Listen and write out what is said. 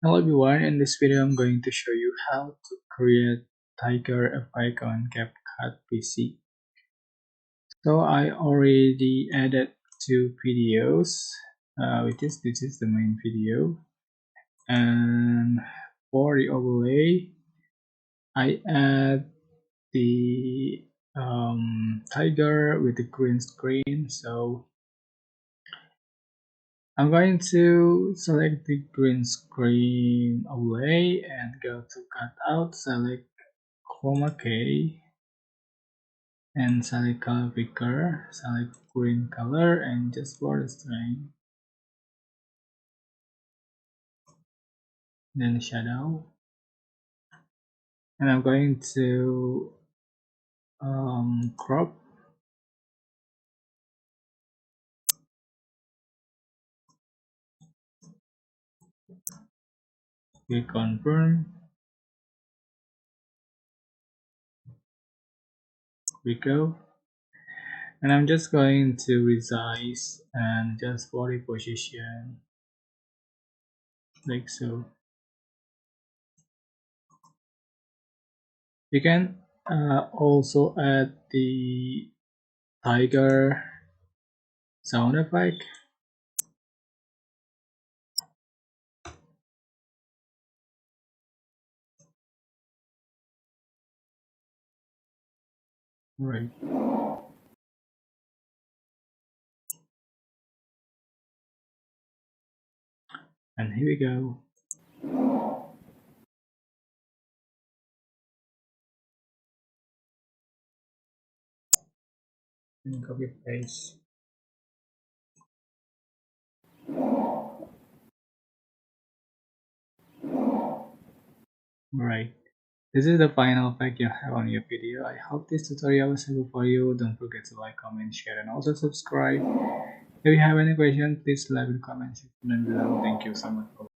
Hello everyone, in this video I'm going to show you how to create tiger effect on CapCut PC. So I already added two videos, this is the main video, and for the overlay I add the tiger with the green screen. So I'm going to select the green screen overlay and go to cutout, select chroma key and select color picker, select green color and just for the strength, then shadow, and I'm going to crop, we confirm, we go, and I'm just going to resize and just for the position like so. You can also add the tiger sound effect. Right, and here we go. And copy paste. Right. This is the final effect you have on your video. I hope this tutorial was helpful for you. Don't forget to like, comment, share, and also subscribe. If you have any questions, please leave in the comment section below. Thank you so much for